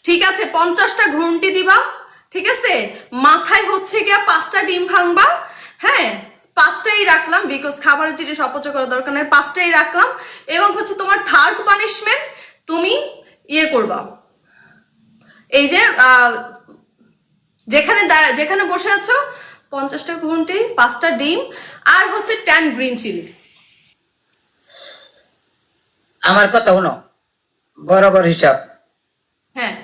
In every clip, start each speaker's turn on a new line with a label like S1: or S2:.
S1: ঠিক আছে, 50টা ঘুমটি দিবা। ঠিক আছে, মাথায় হচ্ছে গিয়া 5টা ডিম ভাঙবা। হ্যাঁ, 5টাই রাখলাম, বিকজ খাবারের জিনিস অপচয় করার দরকার নেই, 5টাই রাখলাম। এবং হচ্ছে তোমার থার্ড পানিশমেন্ট, তুমি ইয়ে করবা, এই যে যেখানে যেখানে বসে আছো, 50টা ঘুমটি, 5টা ডিম, আর হচ্ছে 10 গ্রিন চিলি।
S2: আমার কথা শুনো, বরাবর হিসাব।
S1: হ্যাঁ,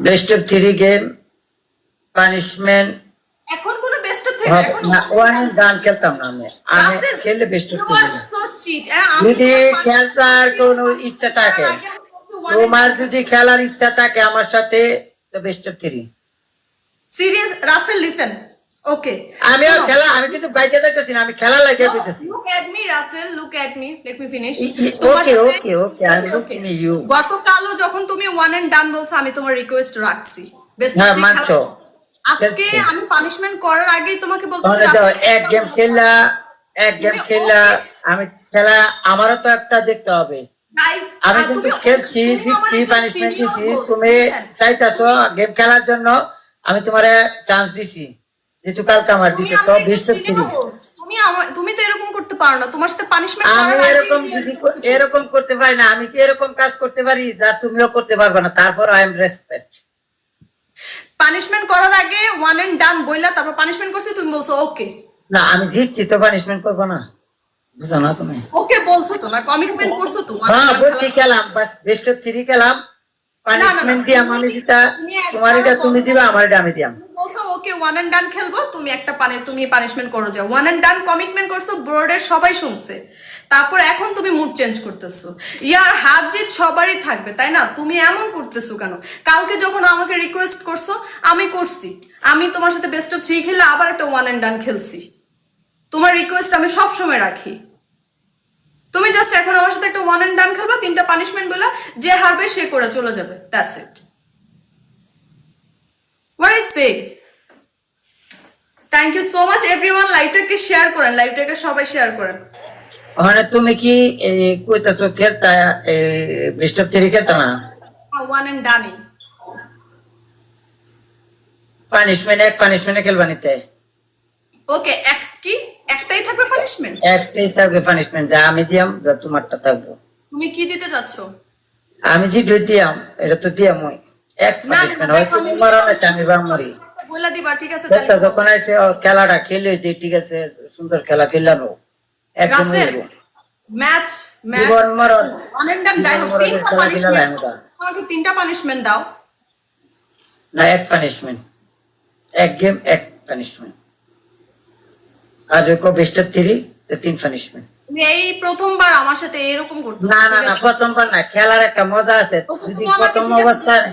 S2: বেস্ট অফ 3 গেম, পানিশমেন্ট
S1: এখন কোনো বেস্ট অফ থ্রি এখন
S2: ওয়ান এন্ড ডান খেলতাম না আমি। আমি
S1: রাসেল,
S2: খেললে বেস্ট অফ
S1: ইউ
S2: 3
S1: আর
S2: গেম।
S1: So cheat. আমি
S2: যদি
S1: তোমার
S2: খেলতার কোনো ইচ্ছা থাকে, তোমার যদি খেলার ইচ্ছা থাকে আমার সাথে, তো best of 3।
S1: Serious Russell, listen, okay.
S2: আমিও খেলা, আমি কিন্তু বাইকে যাইতেছি না, আমি খেলা লাগিয়ে দিতেছি।
S1: Look at me Rasel, look at me, let me finish.
S2: Okay okay okay, I am looking at you.
S1: গতকালও যখন তুমি ওয়ান এন্ড ডান বলছো, আমি তোমার রিকোয়েস্ট রাখছি বেস্ট অফ
S2: হ্যাঁ,
S1: 3
S2: মানছো।
S1: আজকে আমি পানিশমেন্ট করার আগেই তোমাকে বলতেছি
S2: তাহলে তো
S1: রাসেল,
S2: এক গেম খেললা, এক গেম খেললা, আমি খেলা আমারও তো একটা দেখতে হবে।
S1: গাইস,
S2: আমি কিন্তু খেলছি, দিচ্ছি, পানিশমেন্ট দিছি, তুমি চাইতেছো গেম খেলার জন্য, আমি তোমার চান্স দিছি, যেহেতু কালকে আমার দিতে তো বেস্ট অফ 3।
S1: তুমি তো এরকম করতে পারো না, তোমার সাথে পানিশমেন্ট
S2: আমি
S1: করার
S2: এরকম
S1: আগে
S2: যদি এরকম করতে পারি না, আমি কি এরকম কাজ করতে পারি যা তুমিও করতে পারবে না? তারপর আই এম রেসপেক্ট।
S1: পানিশমেন্ট করার আগে ওয়ান এন্ড ডান বইলা তারপর পানিশমেন্ট করছি, তুমি বলছো ওকে।
S2: না, আমি জিতছি তো পানিশমেন্ট করবো না, বুঝো না তুমি?
S1: ওকে বলছো তো, না কমিটমেন্ট করছো তো
S2: হ্যাঁ বলছি, খেলাম বাস, বেস্ট অফ 3 খেলাম, পানিশমেন্ট দিয়ে আমি যেটা, তোমার এটা তুমি দিবা, আমার এটা আমি দিলাম।
S1: বলছো ওকে ওয়ান এন্ড ডান খেলবো, তুমি একটা তুমি পানিশমেন্ট করো, যাও ওয়ান এন্ড ডান কমিটমেন্ট করছো, বোর্ডের সবাই শুনছে। তারপর এখন তুমি মুড চেঞ্জ করতেছো। ইয়ার হাত জিত সবারই থাকবে, তাই না? তুমি এমন করতেছো কেন? কালকে যখন আমাকে রিকোয়েস্ট করছো, আমি করছি, আমি তোমার সাথে বেস্ট অফ 3 খেলে আবার একটা ওয়ান এন্ড ডান খেলছি। তোমার রিকোয়েস্ট আমি সব সময় রাখি। তুমি জাস্ট এখন আমার সাথে একটা ওয়ান এন্ড ডান খেলবা, 3টা পানিশমেন্ট বলে, যে হারবে সে করে চলে যাবে, that's it. What I say. Thank you so much everyone, লাইভটাকে শেয়ার করেন, লাইভটাকে সবাই শেয়ার করেন।
S2: মানে তুমি কি কইতাছো খেলতা, বেস্ট অফ 3 খেলতা না?
S1: One and ডানই।
S2: পানিশমেন্ট, এক পানিশমেন্টে খেলবা নিতে?
S1: ওকে, এক কি একটাই থাকবে পানিশমেন্ট?
S2: একটাই থাকবে পানিশমেন্ট, যা আমি দিয়াম, যা তোমারটা থাকবো।
S1: তুমি কি দিতে চাচ্ছ?
S2: আমি যে দিয়াম, এটা তো দিয়াম ওই এক
S1: না
S2: পানিশমেন্ট, হয়তো তোমার অনেক আমি বা মরি।
S1: বলে দিবা, ঠিক আছে
S2: দেখো
S1: তাহলে।
S2: যখন আছে খেলাটা খেলে দিই, ঠিক আছে, সুন্দর খেলা খেললাম একদম।
S1: রাসেল, ম্যাচ ম্যাচ
S2: জীবন মরণ,
S1: ওয়ান এন্ড ডান, যাই হোক,
S2: জীবন মরণের
S1: 3টা
S2: খেলা খেলাম
S1: পানিশমেন্ট,
S2: আমরা।
S1: আমাকে 3টা পানিশমেন্ট দাও।
S2: না, এক পানিশমেন্ট, এক গেম, এক পানিশমেন্ট। আর যখন বেস্ট অফ 3, তো 3 পানিশমেন্ট।
S1: তুমি এই প্রথমবার আমার সাথে এরকম করতেছো।
S2: না না না, প্রথমবার না, খেলার একটা মজা আছে। যদি প্রথম অবস্থায়,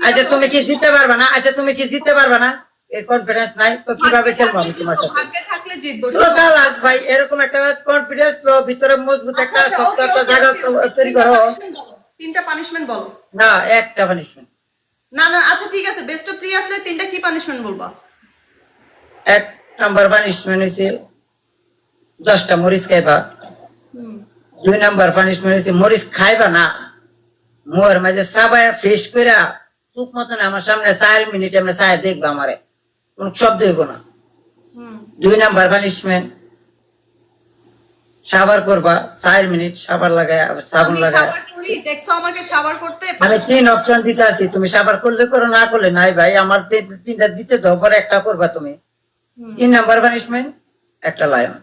S2: আচ্ছা তুমি কি জিততে পারবে না? আচ্ছা তুমি কি জিততে পারবে না? এই কনফিডেন্স নাই তো কিভাবে খেলবো আমি তোমার সাথে?
S1: ভাগ্যে থাকলে জিতবো।
S2: ভাই এরকম একটা কনফিডেন্স তো ভিতরে মজবুত একটা
S1: আচ্ছা,
S2: শক্ত একটা জায়গা তৈরি করো।
S1: 3টা পানিশমেন্ট বলো।
S2: না, একটা পানিশমেন্ট।
S1: না না, আচ্ছা ঠিক আছে, বেস্ট অফ 3 আসলে 3টা কি পানিশমেন্ট বলবা?
S2: এক নাম্বার পানিশমেন্ট হচ্ছে 10টা মরিচ খাইবা। 2 নাম্বার পানিশমেন্ট হচ্ছে মরিচ খাইবা না, মোর মাঝে সাবায় ফিশ করে চুপ মতন আমার সামনে 4 মিনিট আমরা চায় দেখবো, আমারে কোন শব্দ হইব না। 2 নাম্বার পানিশমেন্ট, সাবার করবা 4 মিনিট, সাবার লাগায় সাবুন
S1: আমি
S2: লাগায়।
S1: সাবার করি, দেখছো আমাকে সাবার করতে?
S2: আমি 3 অপশন দিতে আছি, তুমি সাবার করলে করো, না করলে নাই। ভাই আমার 3টা দিতে দাও, পরে একটা করবা তুমি। 3 নাম্বার পানিশমেন্ট, একটা লায়ন।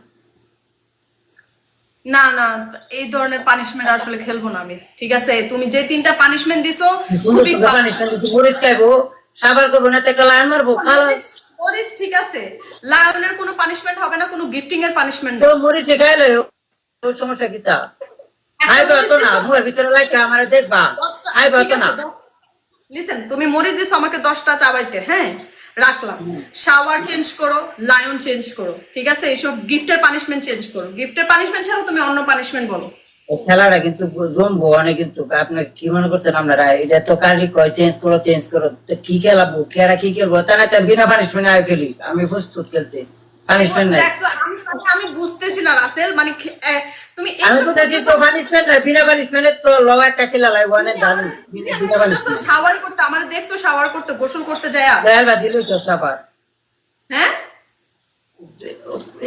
S1: না না, এই ধরনের পানিশমেন্ট আসলে খেলবো না আমি, ঠিক আছে? তুমি যে 3টা পানিশমেন্ট দিছো, খুবই
S2: মরিচ খাইবো, সাবার করবো না, একটা লায়ন মারবো, খালাস।
S1: মরিচ ঠিক আছে, লায়নের কোনো পানিশমেন্ট হবে না, কোনো গিফটিং এর পানিশমেন্ট
S2: তো
S1: নেই।
S2: মরিচ খাইলে তোর সমস্যা কি? তা খাইবা তো না, মুয়ের ভিতরে লাইকা আমার দেখবা, খাইবা তো না।
S1: লিসেন, তুমি মরিচ দিছো আমাকে 10টা চাবাইতে, হ্যাঁ রাখলাম। শাওয়ার চেঞ্জ করো, লায়ন চেঞ্জ করো, ঠিক আছে? এইসব গিফটের পানিশমেন্ট চেঞ্জ করো। গিফটের পানিশমেন্ট ছাড়া তুমি অন্য পানিশমেন্ট বলো।
S2: খেলাটা কিন্তু জমবো অনেক, কিন্তু আপনি কি মনে করছেন আপনারা? এটা তো কালি কয় চেঞ্জ করো চেঞ্জ করো, তো কি খেলাবো, খেলা কি খেলবো? তা না, বিনা পানিশমেন্ট আগে খেলি, আমি প্রস্তুত খেলতে। পানিশমেন্ট নাই।
S1: দেখছো, আমি বুঝতেছি না রাসেল, মানে তুমি
S2: আমি
S1: এইসব
S2: তো দেখি তো পানিশমেন্ট নাই, বিনা পানিশমেন্টে তো ল একটা খেলা লাই ওয়ান এন্ড ডান, বিনা পানিশমেন্ট।
S1: শাওয়ার করতে, আমার দেখছো শাওয়ার করতে, গোসল করতে যায়,
S2: দেয়াল বা দিলই তো সাবার,
S1: হ্যাঁ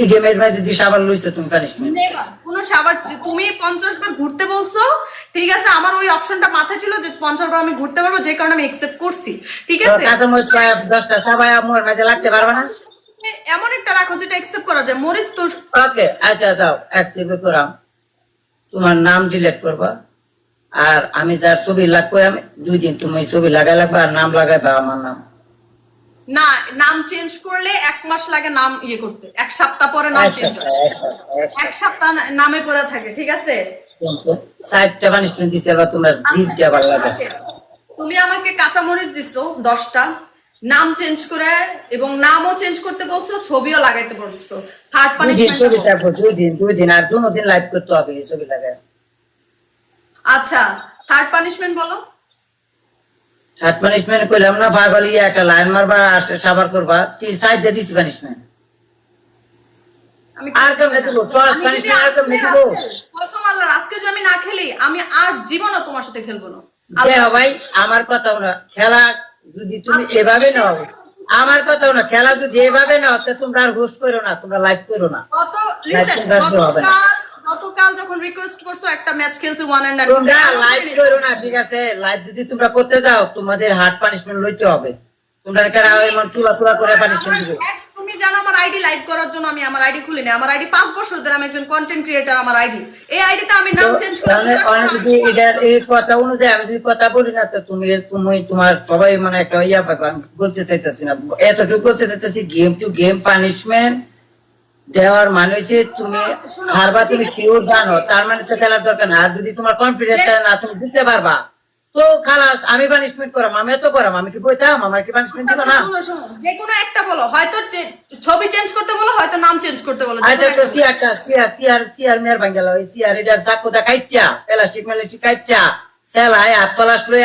S2: এই গেমের মধ্যে দি সাবার লইছো তুমি পানিশমেন্ট।
S1: নেভার কোনো শাওয়ার। তুমি 50 বার ঘুরতে বলছো, ঠিক আছে, আমার ওই অপশনটা মাথায় ছিল যে 50 বার আমি ঘুরতে পারবো, যে কারণে আমি একসেপ্ট করছি, ঠিক
S2: তো
S1: আছে।
S2: কাঁচা মরিচ 10টা সাবাই মোর মাঝে লাগতে পারবে না।
S1: এমন একটা রাখো যেটা একসেপ্ট করা যায়, মরিচ তো।
S2: ওকে আচ্ছা যাও অ্যাকসেপ্ট করাম, তোমার নাম ডিলিট করবা, আর আমি যার ছবি লাগবো আমি 2 দিন তুমি ছবি লাগাই লাগবা, আর নাম লাগাইবা আমার নাম।
S1: না, নাম চেঞ্জ করলে 1 মাস লাগে নাম ইয়ে করতে, 1 সপ্তাহ পরে নাম চেঞ্জ হয়, 1 সপ্তাহ নামে পড়ে থাকে, ঠিক আছে।
S2: 60টা পানিশমেন্ট দিছে, বা তোমার জিদটা ভালো লাগে।
S1: তুমি আমাকে কাঁচামরিচ দিছো 10টা, নাম চেঞ্জ করে এবং নামও চেঞ্জ করতে বলছো, ছবিও লাগাইতে বলছো। থার্ড পানিশমেন্ট,
S2: 2 দিন আর 2 দিন লাইভ করতে হবে এই ছবি লাগায়।
S1: আচ্ছা থার্ড পানিশমেন্ট বলো।
S2: থার্ড পানিশমেন্ট কইলাম না, পাগল ইয়া একটা লাইন মারবা আর সাবার করবা, তুই সাইড দিয়ে দিছি পানিশমেন্ট।
S1: আমি
S2: আর কেমনে দিব সহজ পানিশমেন্ট, আর কেমনে দিব?
S1: কসম আল্লাহর, আজকে যদি আমি না খেলি আমি আর জীবনও তোমার সাথে খেলবো না।
S2: দেখো ভাই আমার কথা না, খেলা যদি তুমি এভাবে নাও, আমার কথা না, খেলা যদি এভাবে নাও তো তোমরা আর হোস্ট করো না, তোমরা লাইভ করো না।
S1: গতকাল যখন রিকোয়েস্ট করছো একটা ম্যাচ খেলছি ওয়ান এন্ড ডান,
S2: তোমরা লাইভ করো না, ঠিক আছে? লাইভ যদি তোমরা করতে যাও তোমাদের হার্ড পানিশমেন্ট লইতে হবে, তোমরা কেন এমন তুলা তুলা করে পানিশমেন্ট দিবে?
S1: তুমি জানো আমার আইডি লাইভ করার জন্য আমি আমার আইডি খুলি না, আমার আইডি 5 বছর ধরে, আমি একজন কন্টেন্ট ক্রিয়েটর, আমার আইডি, এই আইডিতে আমি নাম চেঞ্জ করে
S2: অনেক যদি এটার এই কথা অনুযায়ী আমি যদি কথা বলি না, তো তুমি তুমি তোমার সবাই মানে একটা ইয়া পাবে। আমি বলতে চাইতেছি না, এতটুকু বলতে চাইতেছি, গেম টু গেম পানিশমেন্ট দেওয়ার মানে হচ্ছে তুমি হারবা, তুমি শিওর জানো, তার মানে তো খেলার দরকার না। আর যদি তোমার কনফিডেন্স না তুমি দিতে পারবা তো খালাস, আমি পানিশমেন্ট করাম, আমি এত করাম, আমি কি বইতাম আমার কি পানিশমেন্ট দিব না?
S1: শোনো শোনো, যে কোনো একটা বলো, হয়তো ছবি চেঞ্জ করতে বলো, হয়তো নাম চেঞ্জ করতে বলো।
S2: আচ্ছা তো সিআর মেয়ার ভাঙ্গাল ওই সিআর এটা চাকুদা কাইটা প্লাস্টিক মেলাস্টিক কাইটা সেলাই হাত ফলাস লই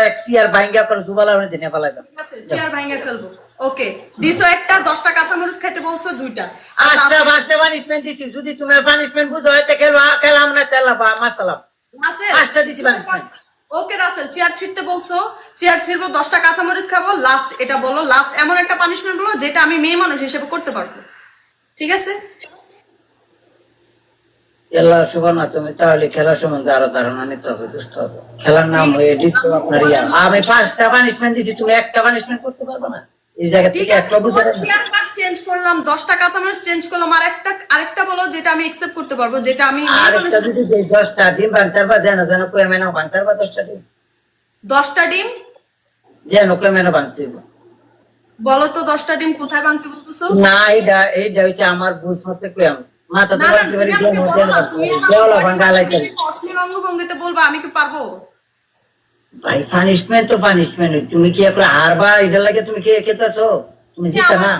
S2: এক সিআর ভাঙ্গা করে দুবালা মানে দিনে ফলাইবা।
S1: ঠিক আছে, চেয়ার ভাঙা খেলবো। ওকে দিছো একটা, 10টা কাঁচামরিচ খাইতে বলছো 2টা, আর
S2: 5টা পানিশমেন্ট দিছি, যদি তুমি পানিশমেন্ট বুঝো হয়তো খেলাম না তেলাবা মাসালাম।
S1: রাসেল
S2: 5টা দিছি পানিশমেন্ট।
S1: ওকে রাসেল, চেয়ার ছিড়তে বলছো, চেয়ার ছিড়বো, 10টা কাঁচামরিচ খাবো, লাস্ট এটা বলো, লাস্ট এমন একটা পানিশমেন্ট বলো যেটা আমি মেয়ে মানুষ হিসেবে করতে পারবো, ঠিক আছে?
S2: খেলা শুভ না, তুমি তাহলে খেলার সম্বন্ধে আরো ধারণা নিতে হবে, বুঝতে হবে। খেলার নাম হয়ে দিচ্ছ আপনার ইয়া, আমি 5টা পানিশমেন্ট দিছি, তুমি একটা পানিশমেন্ট করতে পারবে না এই জায়গা থেকে? একটা বুঝে
S1: চেয়ার কাট চেঞ্জ করলাম, 10টা কাঁচামরিচ চেঞ্জ করলাম, আর আরেকটা বলো যেটা আমি একসেপ্ট করতে পারবো, যেটা আমি মেয়ে মানুষ।
S2: আরেকটা যদি 10টা ডিম ভাঙতার বা যেন যেন কয়ে মেনো ভাঙতার বা 10টা ডিম
S1: 10টা ডিম
S2: যেন কয়ে মেনো ভাঙতে হইব।
S1: বলো তো 10টা ডিম কোথায় ভাঙতে বলতেছো?
S2: না এইটা হচ্ছে আমার বুঝ মতে কই আমি মাথা
S1: না
S2: তো
S1: না,
S2: বাড়তে
S1: তুমি
S2: পারি,
S1: আমাকে বলো না, তুমি
S2: দেওয়ালা ভাঙা লাইতে।
S1: অশ্লীল অঙ্গভঙ্গিতে বলবা, আমি কি পারবো?
S2: ভাই পানিশমেন্ট তো পানিশমেন্ট, তুমি কি একবার হারবা এটা লাগে তুমি কি খেতেছো? তুমি জিতা না।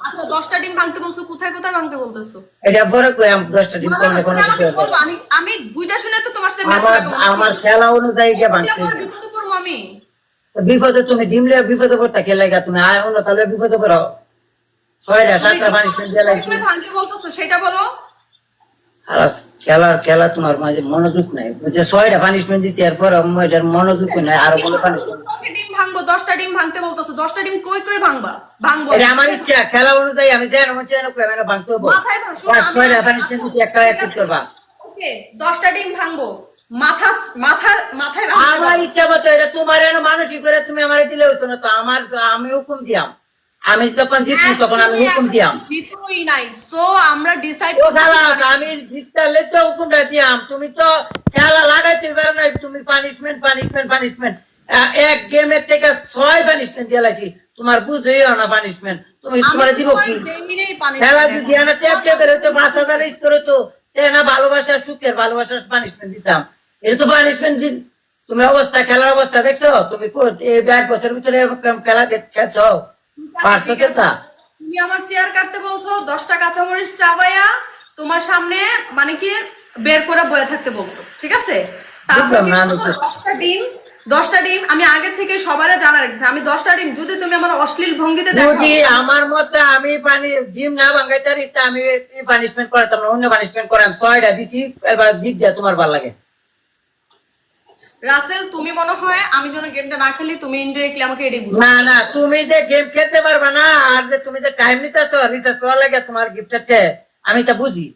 S1: আচ্ছা 10টা ডিম ভাঙতে বলছো, কোথায় কোথায় ভাঙতে বলতেছো?
S2: এটা বড় কই আমি 10টা ডিম কোন কোন
S1: তুমি আমাকে
S2: কিছু
S1: বলবা, আমি বুইটা শুনে তো তোমার সাথে ম্যাচ
S2: আমার
S1: রাখবো।
S2: আমার খেলা অনুযায়ী যে ভাঙতে
S1: আমার বিপদে পড়বো আমি।
S2: বিপদে তুমি ডিম লিয়ে বিপদে পড়তা খেলে গা, তুমি আয় অন্য তাহলে বিপদে পড়ো। 6টা 7টা পানিশমেন্ট দিয়ে লাগছে,
S1: তুমি ভাঙতে বলতেছো সেটা বলো।
S2: খালাস খেলা তোমার মাঝে মনোযোগ নাই, বুঝছে? 6টা পানিশমেন্ট দিচ্ছি, এরপর এটার মনোযোগ নাই, আরো বলে পানিশমেন্ট।
S1: ওকে ডিম ভাঙবো, 10টা ডিম ভাঙতে বলতেছো, 10টা ডিম কই কই ভাঙবা? ভাঙবো
S2: এটা আমার ইচ্ছা, খেলা অনুযায়ী আমি যেন মন চাই না কই মানে ভাঙতে হবে।
S1: মাথায় ভাঙ, শোনো,
S2: 6টা পানিশমেন্ট দিচ্ছি, একটা এক করবা।
S1: ওকে 10টা ডিম ভাঙবো, মাথা মাথা মাথায় ভাঙতে
S2: আমার
S1: পারবো।
S2: ইচ্ছা মতো, এটা তোমার এনে মানসিক করে তুমি আমার দিলে হতো না তো, আমি হুকুম দিয়াম, আমি যখন জিতবো তখন আমি হুকুম দিয়াম।
S1: জিতোই নাই, তো আমরা ডিসাইড
S2: ও খালাস, আমি জিতলে তো হুকুমটা দিয়াম, তুমি তো খেলা লাগাইতে পারো না, তুমি পানিশমেন্ট পানিশমেন্ট পানিশমেন্ট এক গেমের থেকে 6 পানিশমেন্ট দিয়ে লাইছি, তোমার বুঝই না পানিশমেন্ট, তুমি তোমার দিব কি? খেলা যদি না ট্যাপ ট্যাপ করে তো 5,000 রিস্ক করে তো না, ভালোবাসা সুখের ভালোবাসার পানিশমেন্ট দিতাম, এটা তো পানিশমেন্ট তুমি অবস্থা খেলার অবস্থা দেখছো? তুমি এই 1 বছরের ভিতরে এরকম খেলা খেলছো? পারছো খেলছা?
S1: তুমি আমার চেয়ার কাটতে বলছো, 10টা কাঁচামরিচ চাবাইয়া তোমার সামনে মানে কি বের করে বয়ে থাকতে বলছো, ঠিক আছে? তারপর
S2: বুঝলাম না,
S1: 10টা ডিম 10টা ডিম আমি আগে থেকে সবারে জানা রাখছি, আমি 10টা ডিম যদি তুমি আমার অশ্লীল ভঙ্গিতে দেখো,
S2: যদি আমার মতে আমি পানি ডিম না ভাঙাই তারি তা আমি পানিশমেন্ট করাতাম না, অন্য পানিশমেন্ট করাম। 6টা দিছি, এবার জিপ দিয়া তোমার ভালো লাগে।
S1: রাসেল তুমি মনে হয় আমি যেন গেমটা না খেলি, তুমি ইনডিরেক্টলি আমাকে এটাই বুঝো।
S2: না না, তুমি যে গেম খেলতে পারবা না, আর যে তুমি যে টাইম নিতেছো রিসার্চ করা লাগে তোমার গিফটের, আমি তা বুঝি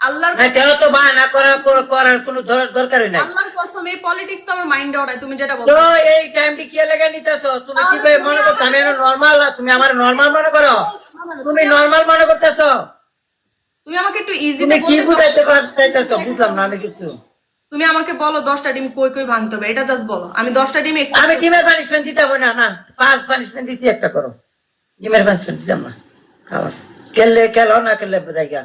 S1: আল্লাহর
S2: না। তেও তো বাহানা করার কোনো দরকারই নাই।
S1: আল্লাহর কসম এই পলিটিক্স তো আমার মাইন্ডে ওড়ায়, তুমি যেটা
S2: তো
S1: বলছো।
S2: এই টাইমটি কি লাগে নিতেছো? তুমি কি ভাবে মনে করছো আমি নর্মাল? তুমি আমার নর্মাল মনে করো? তুমি নর্মাল মনে করতেছো?
S1: তুমি আমাকে একটু ইজিতে
S2: তুমি কি
S1: বলতে
S2: বুঝাইতে চাইতেছো? বুঝলাম না আমি কিছু।
S1: তুমি আমাকে বলো 10টা ডিম কই কই ভাঙতে হবে, এটা জাস্ট বলো। আমি 10টা ডিম
S2: আমি ডিমের পানিশমেন্ট দিতে হবে না। না, 5 পানিশমেন্ট দিছি, একটা করো। ডিমের পানিশমেন্ট দিতাম না। খাওয়াস খেললে খেলো, না খেললে বোঝাই গা।